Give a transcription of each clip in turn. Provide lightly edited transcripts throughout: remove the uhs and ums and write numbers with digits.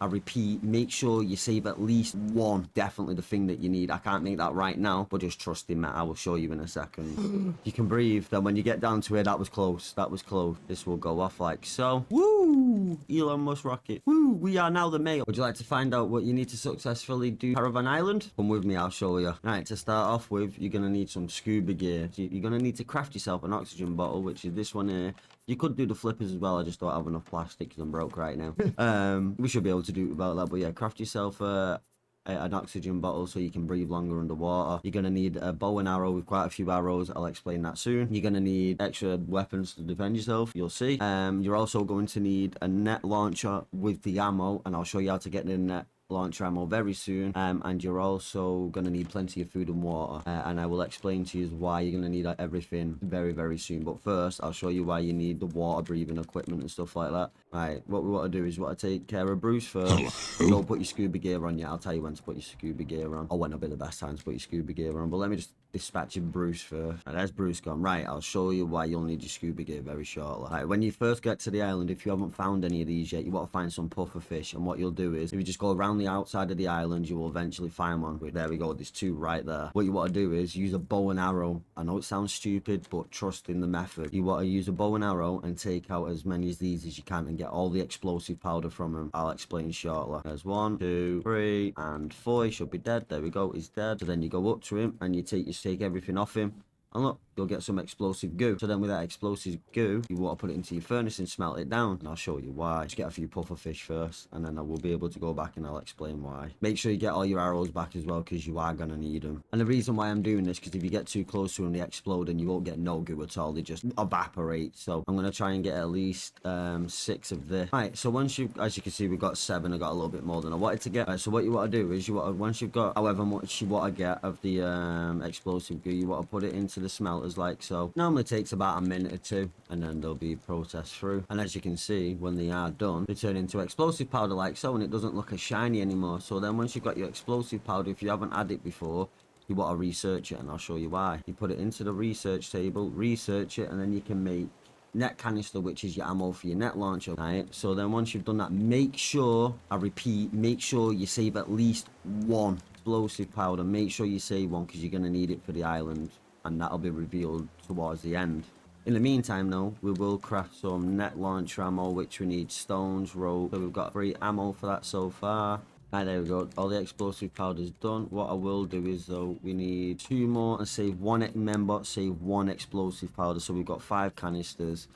I repeat, make sure you save at least one. Definitely the thing that you need. I can't make that right now, but just trust in me. I will show you in a second. You can breathe. Then when you get down to it, that was close. That was close. This will go off like so. Woo! Elon Musk rocket. Woo! We are now the male. Would you like to find out what you need to successfully do Caravan Island? Come with me, I'll show you. Right, to start off with, you're going to need some scuba gear. So you're going to need to craft yourself an oxygen bottle, which is this one here. You could do the flippers as well. I just don't have enough plastic because I'm broke right now. We should be able to do it without that. But yeah, craft yourself an oxygen bottle so you can breathe longer underwater. You're going to need a bow and arrow with quite a few arrows. I'll explain that soon. You're going to need extra weapons to defend yourself. You'll see. You're also going to need a net launcher with the ammo, and I'll show you how to get the net launcher ammo very soon. And you're also going to need plenty of food and water, and I will explain to you why you're going to need everything very soon. But first I'll show you why you need the water breathing equipment and stuff like that. Right, what we want to do is we want to take care of Bruce first. Don't put your scuba gear on yet. I'll tell you when to put your scuba gear on, or when will be the best time to put your scuba gear on. But let me just dispatch your Bruce first. And there's Bruce gone. Right, I'll show you why you'll need your scuba gear very shortly. Right, when you first get to the island, if you haven't found any of these yet, you want to find some puffer fish. And what you'll do is, if you just go around the outside of the island, you will eventually find one. There we go, there's two right there. What you want to do is use a bow and arrow. I know it sounds stupid, but trust in the method. You want to use a bow and arrow and take out as many of these as you can and get all the explosive powder from them. I'll explain shortly. There's 1, 2, 3, and 4. He should be dead. There we go, he's dead. So then you go up to him and you take everything off him. And look, you'll get some explosive goo. So then with that explosive goo, you want to put it into your furnace and smelt it down. And I'll show you why. Just get a few puffer fish first, and then I will be able to go back and I'll explain why. Make sure you get all your arrows back as well, because you are going to need them. And the reason why I'm doing this, because if you get too close to them, they explode and you won't get no goo at all. They just evaporate. So I'm going to try and get at least 6 of this. Right, so once you, as you can see, we've got 7. I got a little bit more than I wanted to get. Right, so what you want to do is, you want to, once you've got however much you want to get of the explosive goo, you want to put it into the smelters like so. Normally takes about a minute or 2, and then they'll be processed through. And as you can see, when they are done, they turn into explosive powder like so, and it doesn't look as shiny anymore. So then once you've got your explosive powder, if you haven't had it before, you want to research it, and I'll show you why. You put it into the research table, research it, and then you can make net canister, which is your ammo for your net launcher. Right, so then once you've done that, make sure, I repeat, make sure you save at least 1 explosive powder. Make sure you save 1, because you're going to need it for the island, and that'll be revealed towards the end. In the meantime though, we will craft some net launcher ammo, which we need stones, rope. So we've got 3 ammo for that so far. Right, there we go. All the explosive powder's done. What I will do is though, we need 2 more and save 1, remember, save 1 explosive powder. So we've got 5 canisters.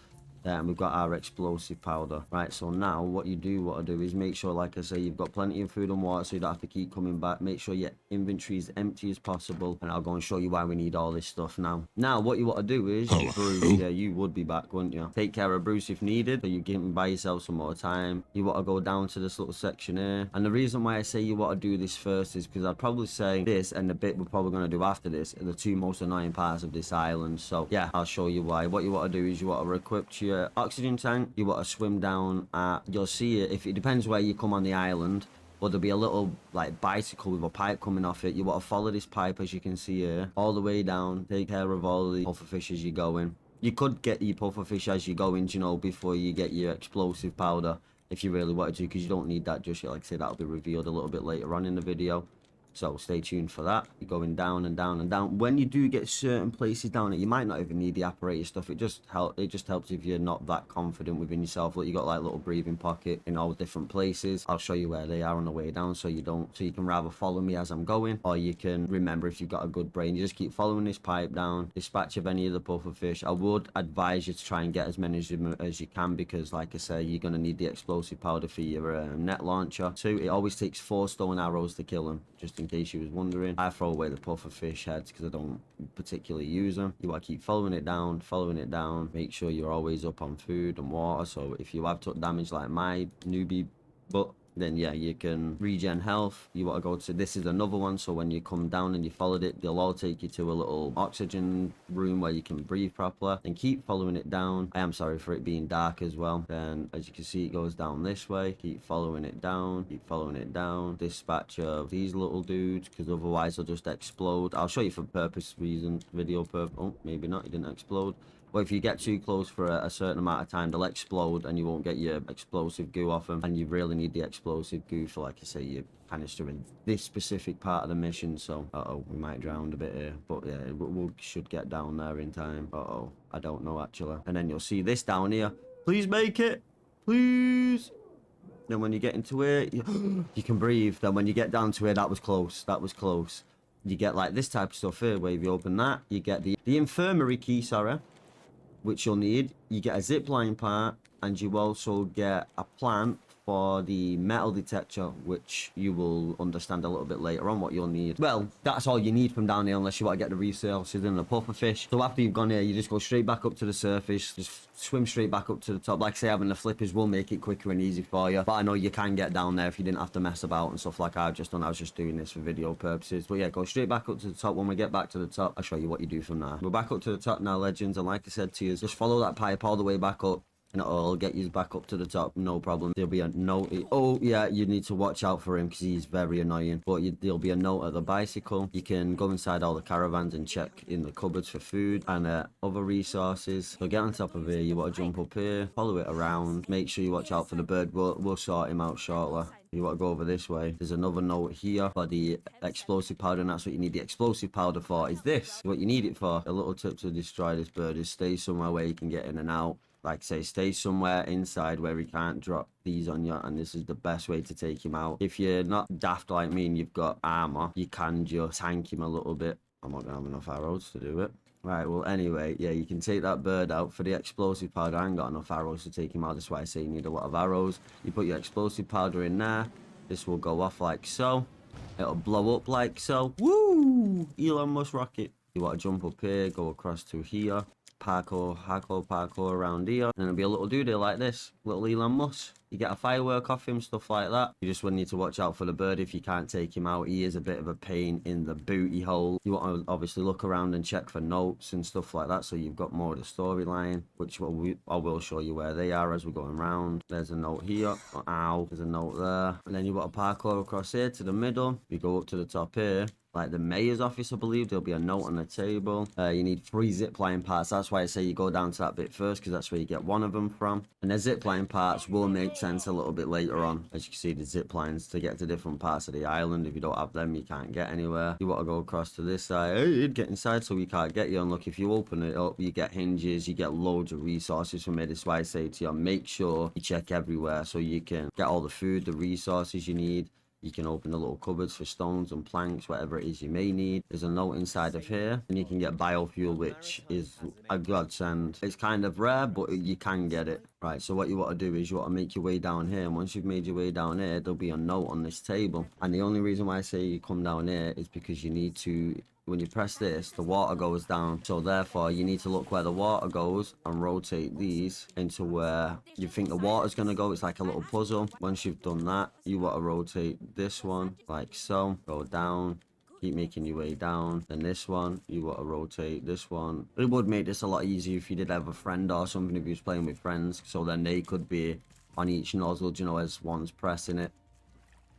And we've got our explosive powder. Right, so now what you do want to do is make sure, like I say, you've got plenty of food and water, so you don't have to keep coming back. Make sure your inventory is empty as possible, and I'll go and show you why we need all this stuff now. Now what you want to do is, Bruce, yeah, you would be back, wouldn't you? Take care of Bruce if needed, so you can buy yourself some more time. You want to go down to this little section here, and the reason why I say you want to do this first is because I'd probably say this and the bit we're probably going to do after this are the 2 most annoying parts of this island. So yeah, I'll show you why. What you want to do is you want to equip your oxygen tank. You want to swim down at, you'll see it, if it depends where you come on the island, but there'll be a little like bicycle with a pipe coming off it. You want to follow this pipe, as you can see here, all the way down. Take care of all the puffer fish as you go in. You could get your puffer fish as you go in, you know, before you get your explosive powder, if you really wanted to, because you don't need that just yet. Like I said, that'll be revealed a little bit later on in the video. So stay tuned for that. You're going down and down and down. When you do get certain places down it, you might not even need the apparatus stuff. It just helps if you're not that confident within yourself. Look, you got like little breathing pocket in all different places. I'll show you where they are on the way down, so you can rather follow me as I'm going, or you can remember, if you've got a good brain, you just keep following this pipe down. Dispatch of any of the puffer fish. I would advise you to try and get as many as you can, because like I say, you're going to need the explosive powder for your net launcher. 2, it always takes 4 stone arrows to kill them, just in case you was wondering. I throw away the puffer fish heads because I don't particularly use them. You want to keep following it down, make sure you're always up on food and water, so if you have took damage like my newbie butt, then yeah, you can regen health. You want to go to, this is another one, so when you come down and you followed it, they'll all take you to a little oxygen room where you can breathe properly, and keep following it down. I am sorry for it being dark as well. Then as you can see, it goes down this way. Keep following it down, dispatch of these little dudes, because otherwise they'll just explode. I'll show you for purpose reason, video purpose. Oh, maybe not, it didn't explode. But if you get too close for a certain amount of time, they'll explode and you won't get your explosive goo off them. And you really need the explosive goo for, like I say, your canister in this specific part of the mission. So, we might drown a bit here. But yeah, we should get down there in time. I don't know actually. And then you'll see this down here. Please make it. Please. Then when you get into it, you can breathe. Then when you get down to it, that was close. That was close. You get like this type of stuff here, where if you open that, you get the infirmary key, sorry, which you'll need. You get a zipline part, and you also get a plant for the metal detector, which you will understand a little bit later on what you'll need. Well, that's all you need from down here, unless you want to get the resources and the puffer fish. So after you've gone here, you just go straight back up to the surface, just swim straight back up to the top. Like I say, having the flippers will make it quicker and easy for you, but I know you can get down there if you didn't have to mess about and stuff like I've just done. I was just doing this for video purposes. But yeah, go straight back up to the top. When we get back to the top, I'll show you what you do from there. We're back up to the top now, legends, and like I said to you, just follow that pipe all the way back up, and it'll get you back up to the top, no problem. There'll be a note. Oh yeah, you need to watch out for him because he's very annoying. But there'll be a note at the bicycle. You can go inside all the caravans and check in the cupboards for food and other resources. So get on top of here. You want to jump up here, follow it around. Make sure you watch out for the bird. We'll sort him out shortly. You want to go over this way. There's another note here for the explosive powder, and that's what you need the explosive powder for. Is this what you need it for? A little tip to destroy this bird is stay somewhere where you can get in and out. Like say, stay somewhere inside where he can't drop these on you, and this is the best way to take him out. If you're not daft like me and you've got armor, you can just tank him a little bit. I'm not gonna have enough arrows to do it. Right, well, anyway, yeah, you can take that bird out. For the explosive powder, I ain't got enough arrows to take him out. That's why I say you need a lot of arrows. You put your explosive powder in there. This will go off like so. It'll blow up like so. Woo! Elon Musk rocket. You want to jump up here, go across to here. Parkour around here, and there'll be a little dude here like this, little Elon Musk. You get a firework off him, stuff like that. You just will need to watch out for the bird if you can't take him out. He is a bit of a pain in the booty hole. You want to obviously look around and check for notes and stuff like that, so you've got more of the storyline, which I will show you where they are as we're going around. There's a note here. Ow, there's a note there. And then you want to parkour across here to the middle. You go up to the top here. Like the mayor's office, I believe, there'll be a note on the table. You need 3 zipline parts. That's why I say you go down to that bit first, because that's where you get one of them from. And the zipline parts will make sense a little bit later on. As you can see, the ziplines to get to different parts of the island. If you don't have them, you can't get anywhere. You want to go across to this side. Hey, you'd get inside so we can't get you. And look, if you open it up, you get hinges, you get loads of resources from it. That's why I say to you, make sure you check everywhere so you can get all the food, the resources you need. You can open the little cupboards for stones and planks, whatever it is you may need. There's a note inside of here, and you can get biofuel, which is a godsend. It's kind of rare, but you can get it. Right, so what you want to do is you want to make your way down here, and once you've made your way down here, there'll be a note on this table. And the only reason why I say you come down here is because you need to... When you press this, the water goes down. So therefore, you need to look where the water goes and rotate these into where you think the water's going to go. It's like a little puzzle. Once you've done that, you want to rotate this one like so. Go down. Keep making your way down. Then this one, you want to rotate this one. It would make this a lot easier if you did have a friend or something, if you was playing with friends. So then they could be on each nozzle, you know, as one's pressing it.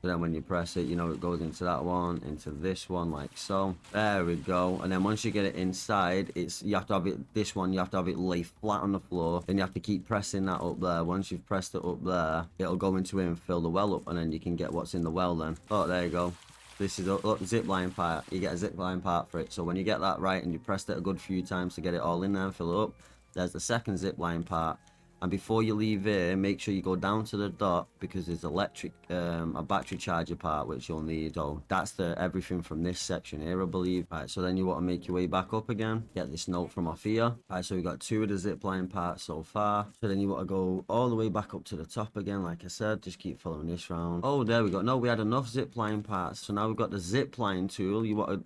So then when you press it, you know, it goes into that one, into this one, like so. There we go. And then once you get it inside, you have to have it, this one, you have to have it lay flat on the floor. Then you have to keep pressing that up there. Once you've pressed it up there, it'll go into it and fill the well up, and then you can get what's in the well then. Oh, there you go. This is a zipline part. You get a zipline part for it. So when you get that right and you pressed it a good few times to get it all in there and fill it up, there's the second zipline part. And before you leave here, make sure you go down to the dock, because there's a battery charger part which you'll need. So that's everything from this section here, I believe. Right, so then you want to make your way back up again. Get this note from off here. Right, so we've got 2 of the zipline parts so far. So then you want to go all the way back up to the top again, like I said. Just keep following this round. Oh, there we go. No, we had enough zipline parts. So now we've got the zipline tool. You want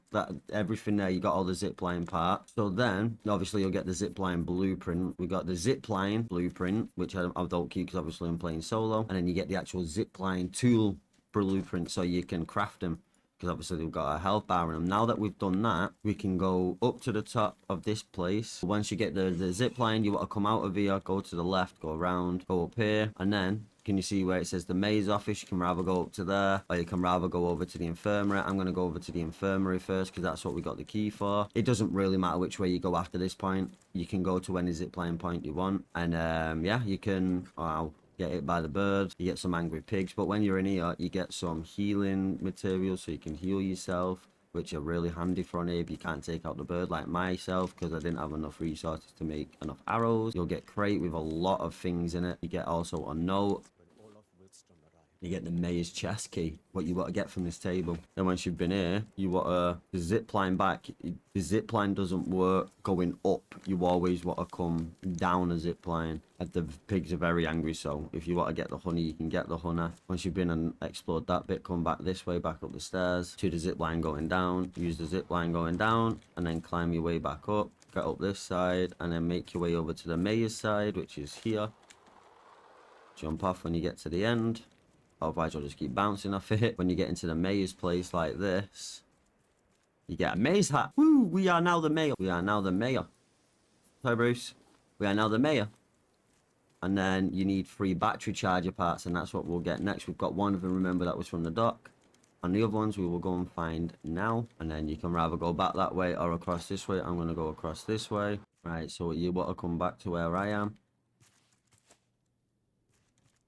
everything there. You got all the zipline parts. So then, obviously, you'll get the zipline blueprint. We got the zipline blueprint, which I don't keep because obviously I'm playing solo. And then you get the actual zipline tool blueprint so you can craft them, because obviously they've got a health bar in them. Now that we've done that, we can go up to the top of this place. Once you get the zipline, you want to come out of here, go to the left, go around, go up here, and then Can you see where it says the mayor's office? You can rather go up to there, or you can rather go over to the infirmary. I'm going to go over to the infirmary first, because that's what we got the key for. It doesn't really matter which way you go after this point. You can go to any zipline point you want. And yeah, you can get hit by the birds. You get some angry pigs. But when you're in here, you get some healing materials, so you can heal yourself, which are really handy for an if you can't take out the bird, like myself, because I didn't have enough resources to make enough arrows. You'll get crate with a lot of things in it. You get also a note. You get the mayor's chest key, what you want to get from this table. Then once you've been here, you want to zip line back. The zip line doesn't work going up. You always want to come down a zip line. The pigs are very angry, so if you want to get the honey, you can get the honey. Once you've been and explored that bit, come back this way, back up the stairs to the zip line going down. Use the zip line going down, and then climb your way back up. Get up this side, and then make your way over to the mayor's side, which is here. Jump off when you get to the end. Otherwise, you'll just keep bouncing off it. When you get into the mayor's place like this, you get a mayor's hat. Woo! We are now the mayor. We are now the mayor. Sorry, Bruce. We are now the mayor. And then you need 3 battery charger parts, and that's what we'll get next. We've got one of them, remember, that was from the dock. And the other ones we will go and find now. And then you can rather go back that way or across this way. I'm going to go across this way. Right, so you want to come back to where I am.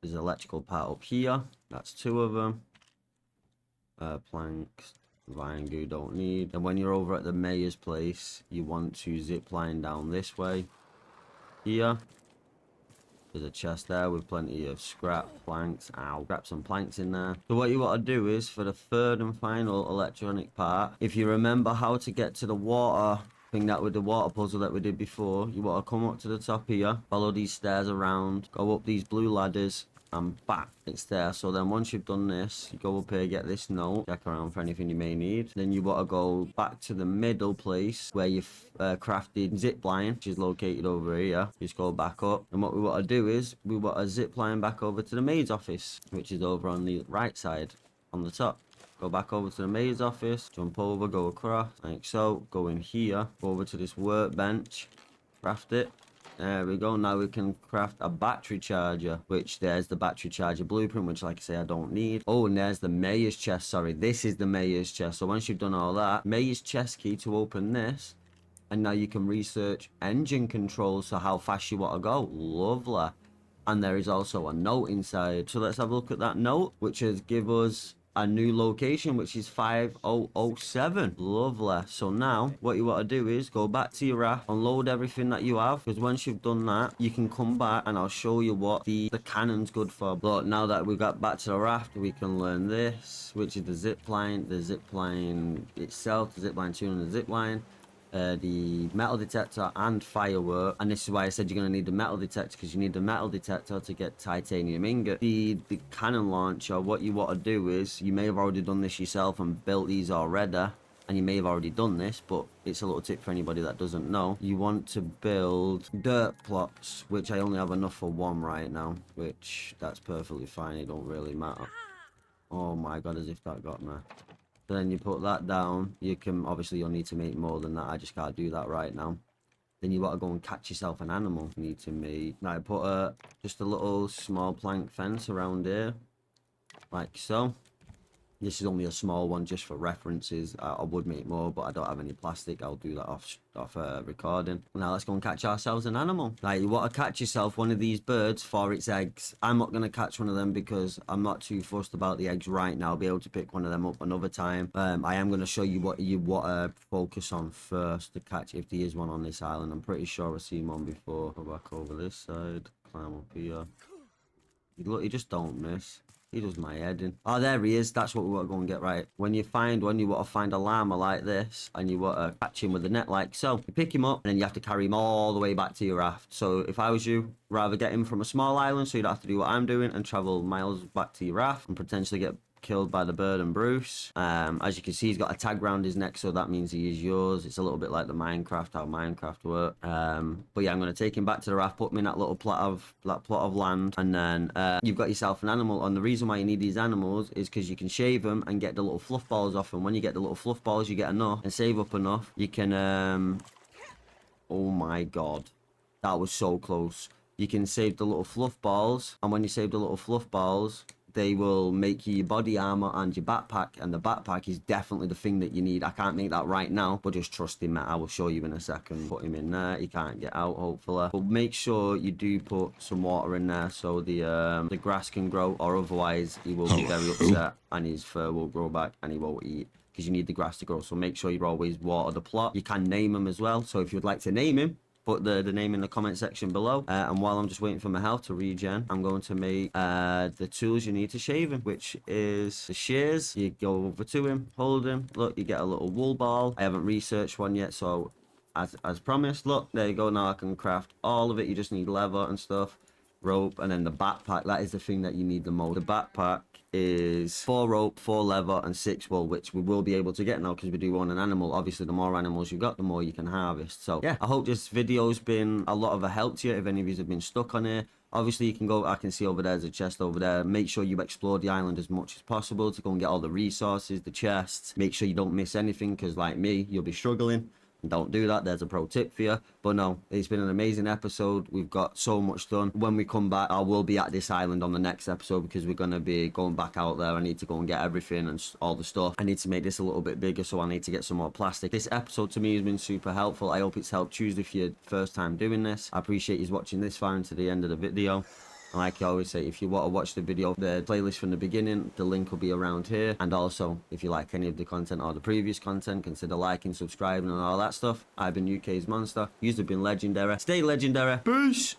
There's an electrical part up here. That's 2 of them. Planks, vine goo, don't need. And when you're over at the mayor's place, you want to zip line down this way. Here. There's a chest there with plenty of scrap planks. Ow, grab some planks in there. So what you want to do is, for the 3rd and final electronic part, if you remember how to get to the water thing, that with the water puzzle that we did before, you want to come up to the top here, follow these stairs around, go up these blue ladders, and back, it's there. So then once you've done this, you go up here, get this note, check around for anything you may need. Then you want to go back to the middle place where you've crafted zip line, which is located over here. Just go back up, and what we want to do is we want to zip line back over to the maid's office, which is over on the right side on the top. Go back over to the maid's office, jump over, go across like so, go in here, go over to this workbench, craft it. There we go. Now we can craft a battery charger, which there's the battery charger blueprint, which, like I say, I don't need. Oh, and there's the mayor's chest. Sorry, this is the mayor's chest. So once you've done all that, mayor's chest key to open this, and now you can research engine controls, so how fast you want to go. Lovely. And there is also a note inside. So let's have a look at that note, which is give us a new location, which is 5007. Lovely. So now what you want to do is go back to your raft, unload everything that you have, because once you've done that, you can come back and I'll show you what the cannon's good for. But now that we got back to the raft, we can learn this, which is the zip line itself, the zip line 2 and the zip line. The metal detector and firework, and this is why I said you're going to need the metal detector, because you need the metal detector to get titanium ingot. The cannon launcher, what you want to do is, you may have already done this yourself and built these already, and you may have already done this, but it's a little tip for anybody that doesn't know. You want to build dirt plots, which I only have enough for 1 right now, which that's perfectly fine, it don't really matter. Oh my god, as if that got me. Then you put that down. You can, obviously you'll need to make more than that, I just can't do that right now. Then you want to go and catch yourself an animal. You need to make, now put just a little small plank fence around here, like so. This is only a small one just for references. I would make more, but I don't have any plastic. I'll do that off recording. Now let's go and catch ourselves an animal. Now you want to catch yourself one of these birds for its eggs. I'm not going to catch one of them because I'm not too fussed about the eggs right now. I'll be able to pick one of them up another time. I am going to show you what you want to focus on first to catch, if there is one on this island. I'm pretty sure I've seen one before. Go back over this side. Climb up here. Look, you just don't miss. He does my head in. Oh, there he is. That's what we want to go and get right. When you find one, you want to find a llama like this, and you want to catch him with a net like so. You pick him up, and then you have to carry him all the way back to your raft. So if I was you, rather get him from a small island, so you don't have to do what I'm doing, and travel miles back to your raft, and potentially get killed by the bird and Bruce. As you can see, he's got a tag round his neck, so that means he is yours. It's a little bit like the Minecraft, how Minecraft work. But yeah, I'm going to take him back to the raft, put him in that little plot of land, and then you've got yourself an animal. And the reason why you need these animals is because you can shave them and get the little fluff balls off them. When you get the little fluff balls, you get enough and save up enough. You can oh my god, that was so close. you can save the little fluff balls, and when you save the little fluff balls, they will make you your body armor and your backpack, and the backpack is definitely the thing that you need. I can't make that right now, but just trust him, mate. I will show you in a second. Put him in there. He can't get out, hopefully. But make sure you do put some water in there so the grass can grow, or otherwise he will be very upset and his fur will grow back and he won't eat, because you need the grass to grow. So make sure you always water the plot. You can name him as well, so if you'd like to name him, put the name in the comment section below. And while I'm just waiting for my health to regen, I'm going to make the tools you need to shave him, which is the shears. You go over to him, hold him, look, you get a little wool ball. I haven't researched one yet, so as promised, look, there you go. Now I can craft all of it. You just need leather and stuff, rope, and then the backpack. That is the thing that you need the most. The backpack is 4 rope, 4 leather, and 6 wool, which we will be able to get now because we do own an animal. Obviously, the more animals you got, the more you can harvest. So yeah, I hope this video's been a lot of a help to you. If any of you have been stuck on here, obviously you can go, I can see over there's a chest over there. Make sure you explore the island as much as possible to go and get all the resources, the chests. Make sure you don't miss anything, because like me, you'll be struggling. Don't do that. There's a pro tip for you. But no, it's been an amazing episode. We've got so much done. When we come back, I will be at this island on the next episode, because we're going to be going back out there. I need to go and get everything and all the stuff. I need to make this a little bit bigger, so I need to get some more plastic. This episode to me has been super helpful. I hope it's helped Tuesday if you're first time doing this. I appreciate you watching this far into the end of the video. And like I always say, if you want to watch the video, the playlist from the beginning, the link will be around here. And also, if you like any of the content or the previous content, consider liking, subscribing, and all that stuff. I've been UK's Monster. You've been legendary. Stay legendary. Peace!